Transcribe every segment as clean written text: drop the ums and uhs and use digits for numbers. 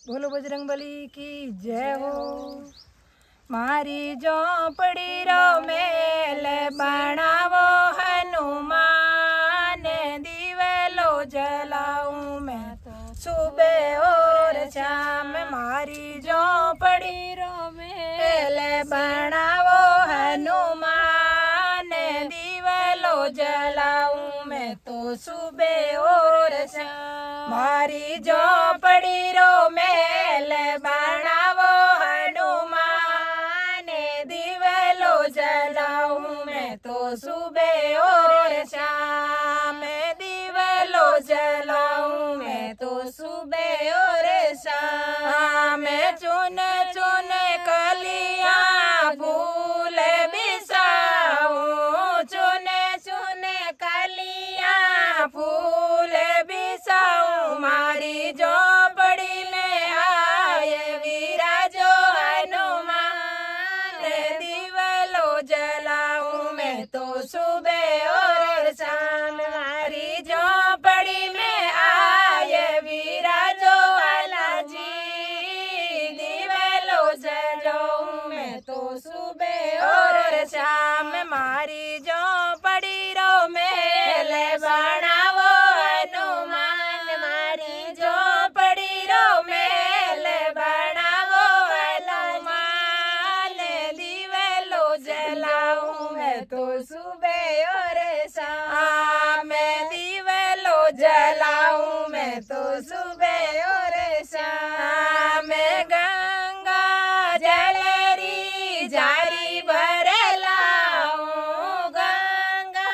बोलो बजरंगबली की जय हो। मारी झोंपड़ी रो मेल बनावो हनुमान, दिवेलो जलाऊं मैं तो सुबह और शाम। मारी झोंपड़ी रो मेल बनावो हनुमान, दिवेलो जलाऊं मैं तो सुबह और शाम। मारी झोंपड़ी रो मेल बनावो हनुमान, दिवेलो जलाऊं मैं तो सुबह और शाम। दिवेलो जलाऊं मैं तो सुबह और शाम। चुन चुन कलियां फूल बिसाऊं, चुन चुन कलियां फूल बिसाऊं। मारी झोंपड़ी में आए विराजो हनुमान, दिवेलो जलाऊं मैं तो सुबह और शाम। मारी झोंपड़ी में आए विराजो बालाजी, दिवेलो जलाऊं मैं तो सुबह और शाम। मारी झोंपड़ी रो मेल बनावो हनुमान, मारी झोंपड़ी रो मेल बनावो हनुमान, दिवेलो जलाऊं मैं तो सुबह और शाम। दिवेलो जलाऊं मैं तो सुबह और शाम। गंगा जलरी जारी भर लाऊं, गंगा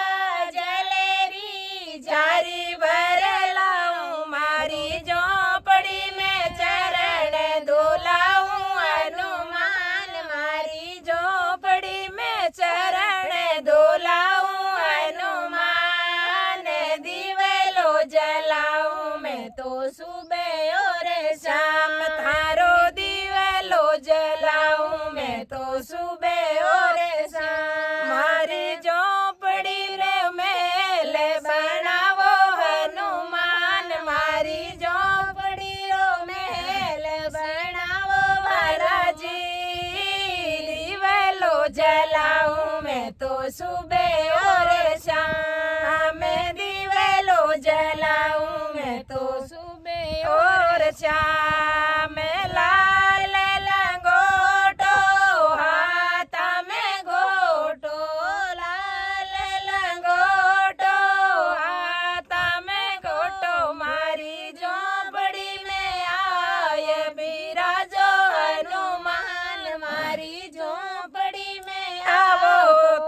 जलरी जारी भर लाऊं। मारी झोंपड़ी में चरण धुलाऊं हनुमान, मारी झोंपड़ी में चरण धुलाऊं हनुमान, दिवेलो जलाऊं मैं तो सुबह और शाम। थारो दिवेलो जलाऊं मैं तो सुबह और शाम। मारी झोंपड़ी रे मेल बनावो हनुमान, मारी झोंपड़ी रो मेल बनावो बालाजी, दिवेलो जलाऊं मैं तो सुबह और शाम। दिवेलो जलाऊं मैं तो सुबह और शाम। लाल लंगोटो हाथ में घोटो, लाल लंगोटो हाथ में घोटो। मारी झोंपड़ी में आए बिराजो हनुमान, मारी झोंपड़ी में आवो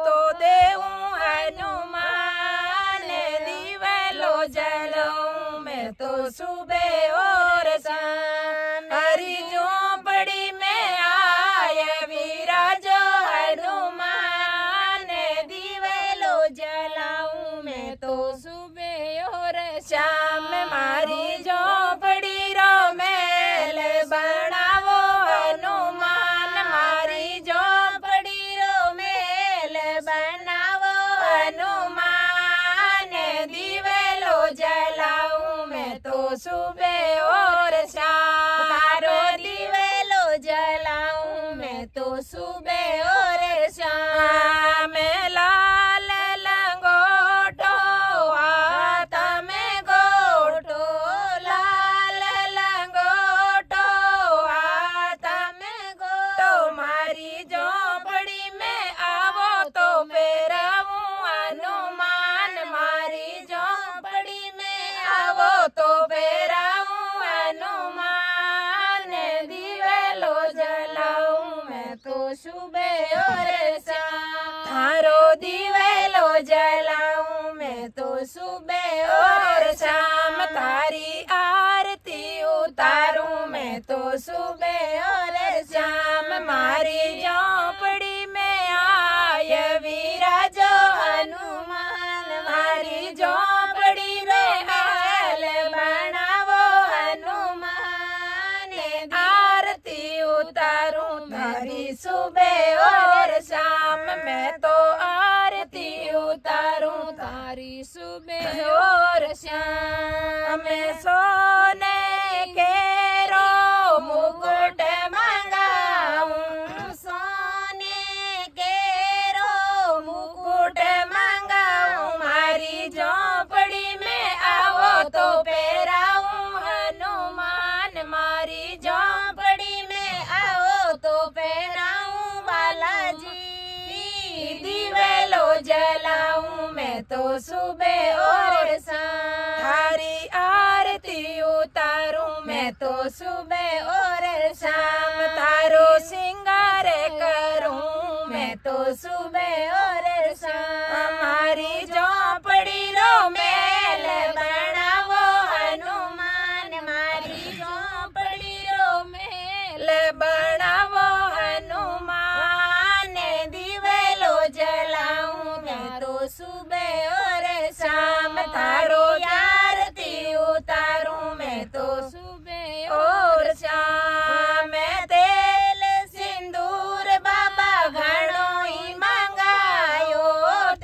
तो देऊं हनुमान, दिवेलो जलाऊं मैं तो सुबह और शाम। हरी झोंपड़ी में आए विराजो हनुमान, दिवेलो जलाऊं मैं तो सुबह और शाम। मारी झोंपड़ी रो मेल बनावो हनुमान, मारी झोंपड़ी रो मेल बनावो हनुमान, दिवेलो जलाऊं मैं तो सुबह और शाम। मारो दिवेलो जलाऊं मैं तो सुबह और शाम। लाल लंगोटो हाथ में घोटो, लाल लंगोटो हाथ में घोटो। मारी झोंपड़ी में आवो तो बेराऊं हनुमान, मारी झोंपड़ी में आवो तो बेराऊं हनुमान, दिवेलो जलाऊं मैं तो सुबह और शाम। थारो दिवेलो जलाऊं मैं तो सुबह और शाम। तारी आरती उतारूं मैं तो सुबह और शाम। मारी झोंपड़ी में आए विराजो हनुमान, मारी झोंपड़ी में हाल बनावो हनुमान, आरती उतारूं तारी सुबह और शाम। मैं तो आरती उतारूं तारी सुबह और शाम। सोने के रो तो सुबह और शाम थारी आरती उतारूं मैं तो सुबह और शाम तारो सिंगार करूं मैं तो सुबह और शाम मारी झोपड़ी रो मेल बनावो हनुमान मारी झोपड़ी रो मेल बनावो हनुमान दिवेलो जलाऊं मैं तो सुबह और शाम तारो आरती उतारूं मैं तो सुबह और शाम तेल सिंदूर बाबा घणो ही मंगायो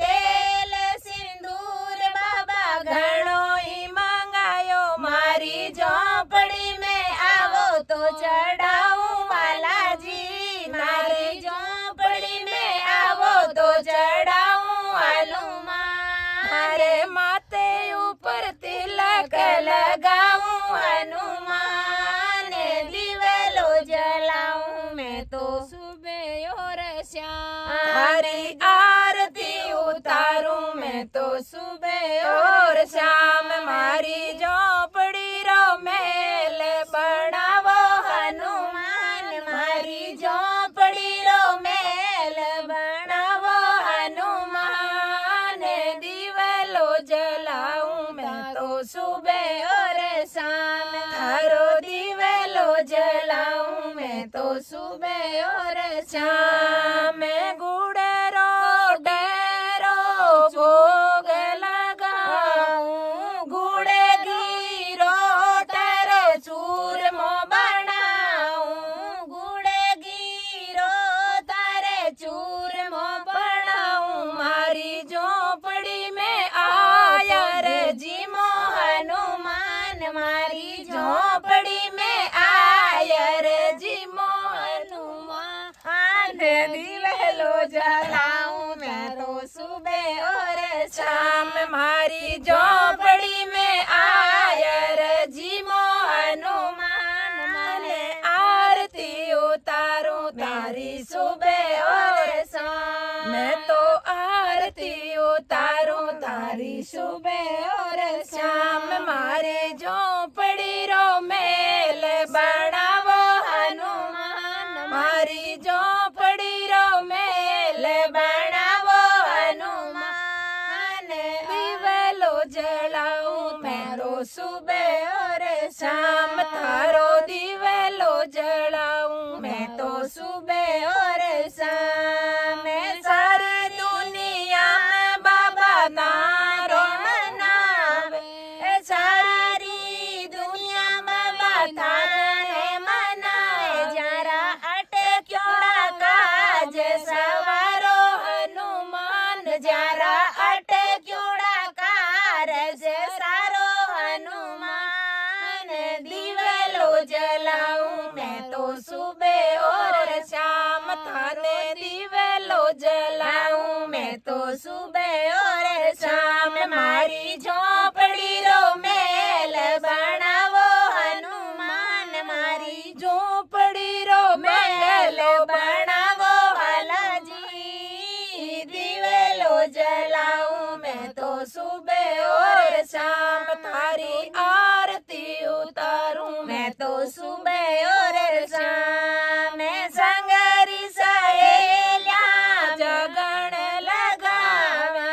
तेल सिंदूर बाबा घणो ही मंगायो मारी झोपड़ी में आवो तो चढ़ाऊं बालाजी मारी झोपड़ी में आवो तो चढ़ाऊं हनुमान मारे माथे ऊपर तिलक लगाऊं हनुमान दिवेलो जलाऊं मैं तो सुबह और शाम हरी आरती उतारूं मैं तो सुबह और शाम मारी झोपड़ी रो मेल बनावो हनुमान मारी झोपड़ी रो मेल बनावो हनुमान दिवेलो जलाऊं मैं तो सुबह और शाम थारो दिवेलो जलाऊं मैं तो सुबह और शाम गुड़ेरो डेरो भोग लगाऊं गुड़े गिरो तारे चूरमो बनाऊं गुड़े गिरो तारे चूरमो बनाऊं मारी झोपड़ी में आया रे जीमो हनुमान मारी झोपड़ी में आया रे जीमो हनुमान दिवेलो जलाऊं मैं तो सुबह और शाम मारी झोपड़ी में आया रे जीमो हनुमान माने आरती उतारूं तारी सुबह और शाम मैं तो आरती उतारूं तारी सुबह और शाम मारे झोपड़ी रो मेल बनावो हनुमान मारी झोपड़ी रो मेल बनावो हनुमान दिवेलो जलाऊं मैं तो सुबह और शाम थारो दिवेलो जलाऊं मैं तो सुबह और शाम सारी दुनिया में बाबा नारो मनावे सारी दुनिया में बाबा मनाए जरा अटक्योड़ा काज सवारो हनुमान जरा अटक्योड़ा कारज सारो हनुमान दिवेलो जलाऊं मैं तो सुबह और शाम थाने दिवेलो जलाऊं मैं तो सुबह और शाम मारी झोपड़ी रो मेल बनावो हनुमान मारी झोपड़ी रो मेल बनावो बालाजी दिवेलो जलाऊं मैं तो सुबह और शाम थारी आरती उतारूं मैं तो सुबह और शाम संगरी सहेल्या जगण लगावा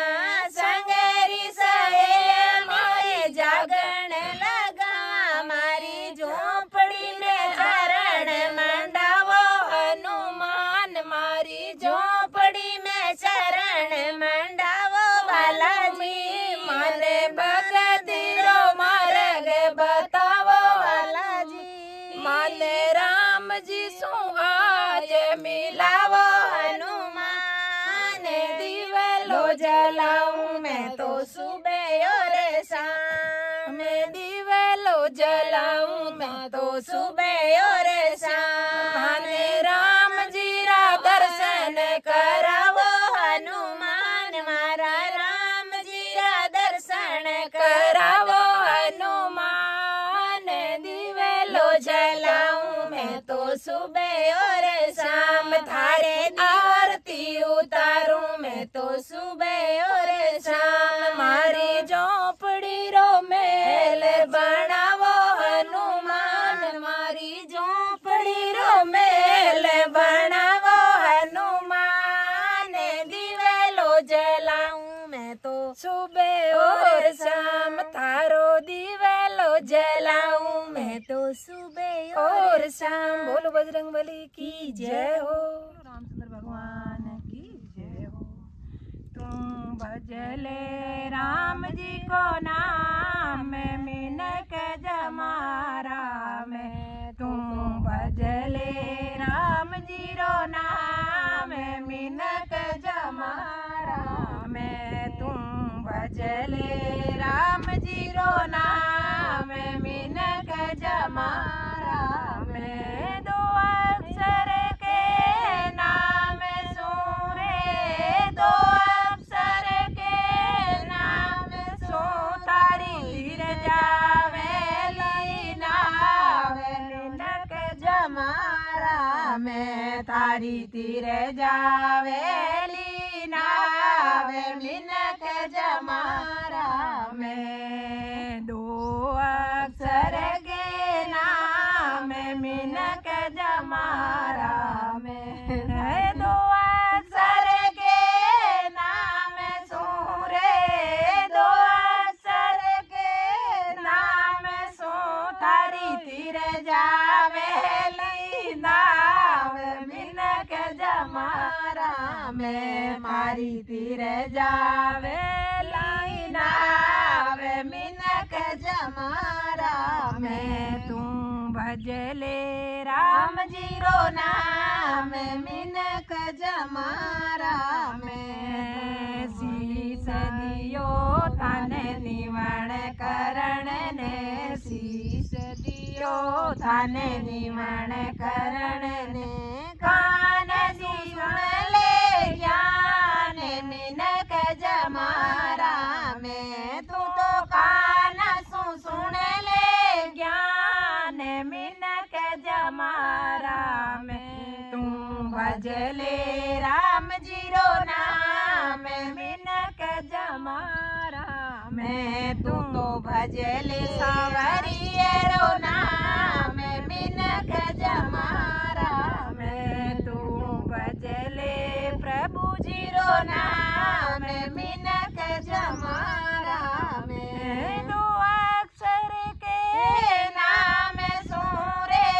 संगरी सहेल्या मारे जागण लगावा मारी झोपड़ी में चरण मंडावो हनुमान मारी झोपड़ी में चरण मंडावो बालाजी माने भगती रो मार्ग बतावो बालाजी माने राम जी सु आज मिलावो हनुमान दिवेलो जलाऊं मैं तो सुबह और शाम दिवेलो जलाऊं मैं तो सुबह और शाम माने राम जी रा दर्शन करावो हनुमान मारा राम जी रा दर्शन करावो हनुमान दिवेलो जलाऊं मैं तो सुबह और शाम थारे आरती उतारूं मैं तो सुबह और शाम। मारी झोपड़ी रो महल बनावो हनुमान, मारी झोपड़ी रो महल बनावो हनुमान। दिवेलो जलाऊं मैं तो सुबह और शाम, थारो दिवेलो जलाऊं मैं तो सुबह और शाम। बोलो बजरंगबली की जय हो, रामचंद्र भगवान की जय हो। तुम भजले राम जी को नाम, मिनक जमारा में। तुम भजले राम जी रो नाम, मिनक जमारा में। तुम भजले राम जी रो नाम, मिनक जमारा में। दो अक्षर के नाम सूरे, दो अक्षर के नाम सो। तारी तीर जावेली नावे, मिनक जमारा में। तारी तीर जावेली नावे, मिनक जमारा में। दो अक्षर के नाम, मिनक जमारा में। दो अक्षर के नाम सूरे, दो अक्षर के नाम सो। तारी तीर जावेली नाव, मिनक जमारा में। मारी तीर जावेली नाव, मिनक जमारा में। तुम भजले राम जी रो नाम, मिनक जमारा में। शीस दियो थाने निवण करण ने, शीस दियो थाने निवण करण ने। कान सुन ले ज्ञान, मिनक जमारा में। तू तो कान सुन ले ज्ञान, मिनक जमारा में। तू भजले राम जी रो नाम, मिनक जमारा में। तू तो भजले सांवरिया रो नाम, मिनक जमारा में। तू भजले प्रभु जी रो नाम, मिनक जमारा में। दो अक्षर के नाम सूरे,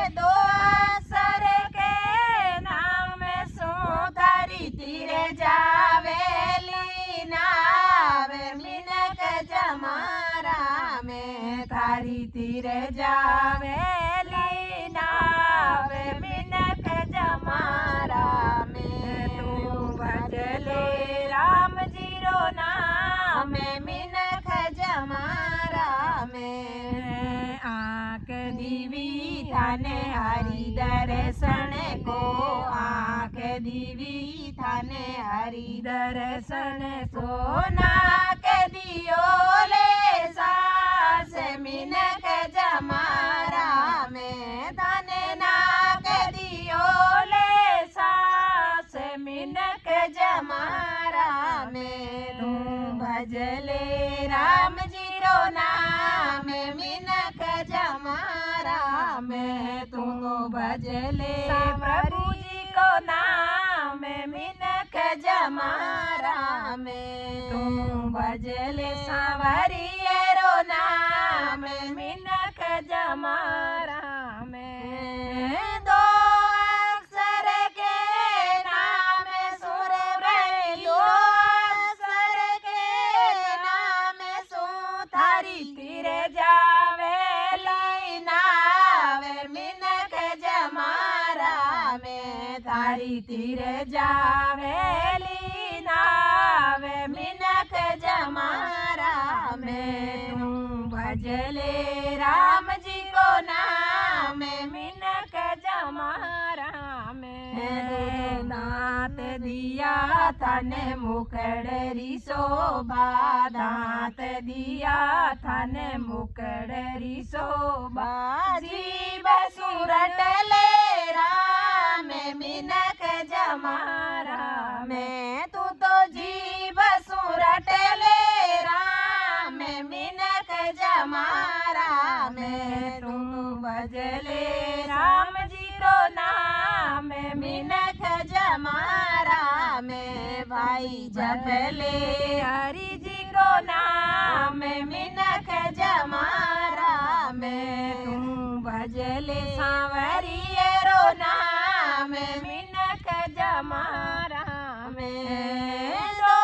दो अक्षर के नाम सो। तारी तीर जावेली नाव, मिनक जमारा में। तारी तीर जावेली नाव, मिनक जमारा में। तू भजले राम जी रो नाम, मिनक जमारा में। आँख दीवी थाने हरि दर्शन को, आँख दीवी थाने हरि दर्शन को। नाक दियो ले सास, मिनक जमारा में। थाने नाक दियो ले सास, मिनक जमारा में। तू भजले राम जी रो नाम, मिनक जमारा में। तू भजले प्रभु जी को नाम, मिनक जमारा में। तू भजले सांवरिया रो नाम, मिनक जमारा में। दो अक्षर के नाम सुर में, दो अक्षर के नाम सो। थारी तीर जावेली नाव, मिनक जमारा में। थारी तीर जावेली नाव, मिनक जमारा में। तू भजले राम जी को नाम, मिनक जमारा में। दांत दिया थाने मुखड़री शोभा, दांत दिया थाने मुखड़री शोभा। जीव सूरत ले राम, मिनक जमारा भजले राम जी को नाम मिनख जमारा में भाई जपले हरि जी को नाम मिनख जमारा में तू भजले सांवरियरो नाम मिनख जमारा में दो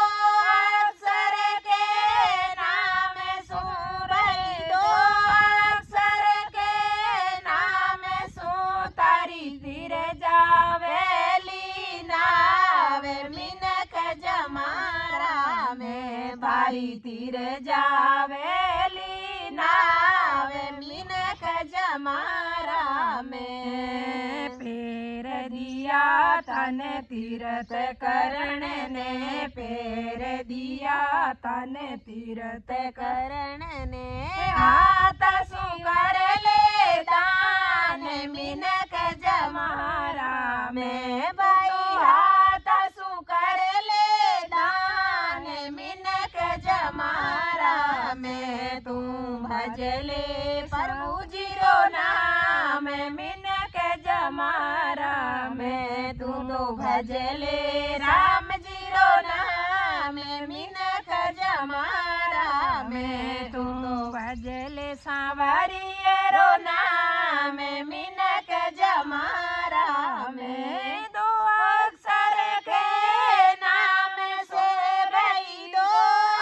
अक्षर के नाम सुरई दो अक्षर के नाम सु तारी तीर जावेली नावे मिनख जमारा में भाई तीर जावेली नावे मिनख जमारा में फेर दिया तन तीरथ करण ने फेर दिया तन तीरथ करण ने हाथ सुकर ले दान मिनख जमारा में भाई हाथ सुकर ले दान मिनख जमारा में तू भजले प्रभु जी रो नाम मिनख जमारा में तू तो भजले राम जी रो नाम मिनख जमारा में तू तो भजले सांवरियरो नाम मिनख जमारा में दो अक्षर के नाम से भाई दो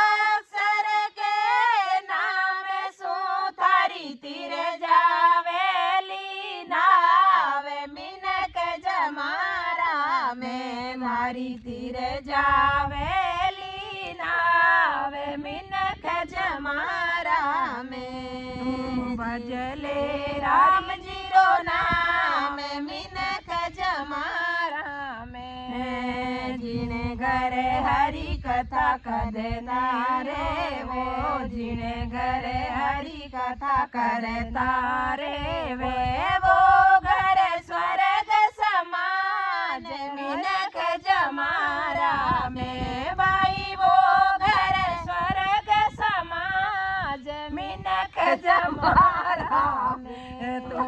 अक्षर के नाम सो तारी तीर जावेली नावे मिनख जमारा में मारी तीर जावेली नावे मिनख जमारा में भजले राम जी रो नाम मिनख जमारा में जिने घर हरि कथा कदना रे वो जिने घर हरि कथा करता रे वे वो घर स्वर्ग समाज मिनख जमारा में भाई वो घर स्वर्ग समाज मिनख जमारा में तू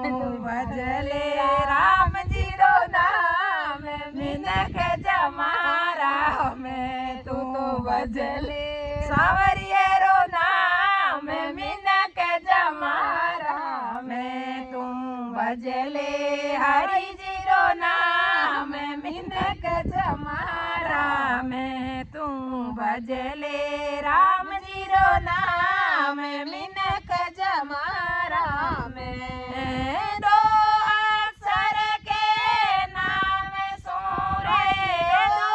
भजले राम जी रो नाम मिनख जमारा में तू तो भजले सांवरियरो नाम मिनख जमारा में तू भजले हरि जी रो नाम मिनख जमारा में तू भजले राम जी रो नाम मिनख जमारा में दो अक्षर के नाम सोरे दो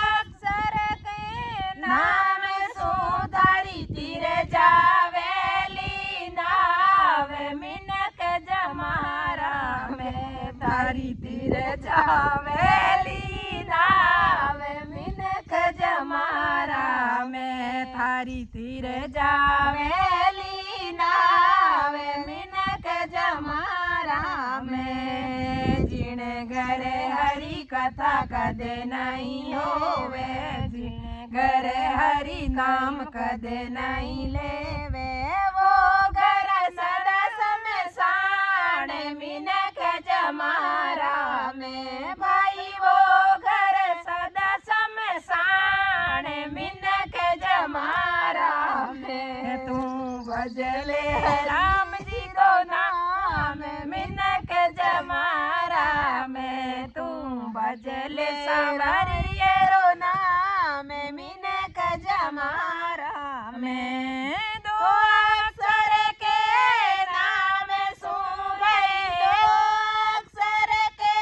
अक्षर के नाम सो तारी तीर जावेली नाव मिनख जमारा में तारी तीर जावेली नाव मिनख जमारा में थारी तीर जावेली नाव मिनख जमारा में जिन घर हरि कथा कदे नहीं होवे जिन घर हरि नाम कदे नहीं लेवे वो घर सदा समसान मिनख जमारा में भाई वो घर सदा समसान मिनख जमारा में तू भजले राम जी को नाम मिनख जमारा में तू भजले सांवरियरो नाम मिनख जमारा में दो अक्षर के नाम सो गए दो अक्षर के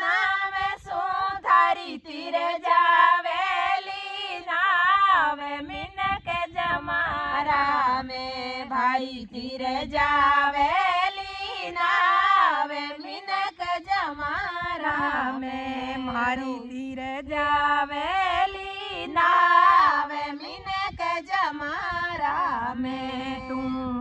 नाम सो धारी तीर जावेली नाव मिनख जमारा में भाई तीर जावेली नाव मिनख जमारा में मारी तीर जावेली नाव मिनख जमारा में तू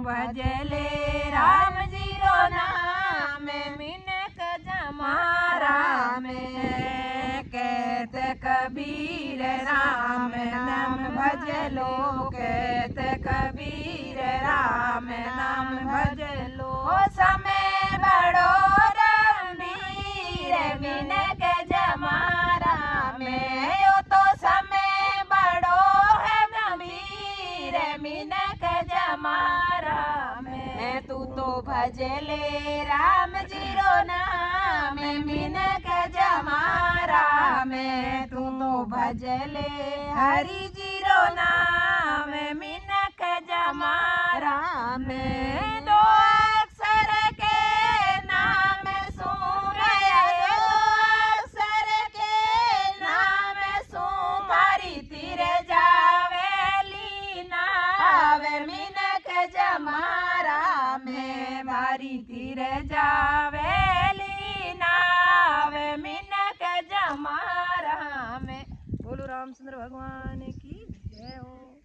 भजले राम जी रो नाम मिनख जमारा में कहत कबीर राम नाम भजलो कहत कबीर राम नाम भजलो समय भजले राम जी रो नाम मिनक जमारा में तू तो भजले हरि जी रो नाम मिनक जमारा में दो अक्षर के नाम सुन दो अक्षर के नाम सुन मारी तीर जावेली नावे मिनक जमारा में मारी तीर जावेली नावे मिनक जमारा में। बोलो रामचंद्र भगवान की जय हो।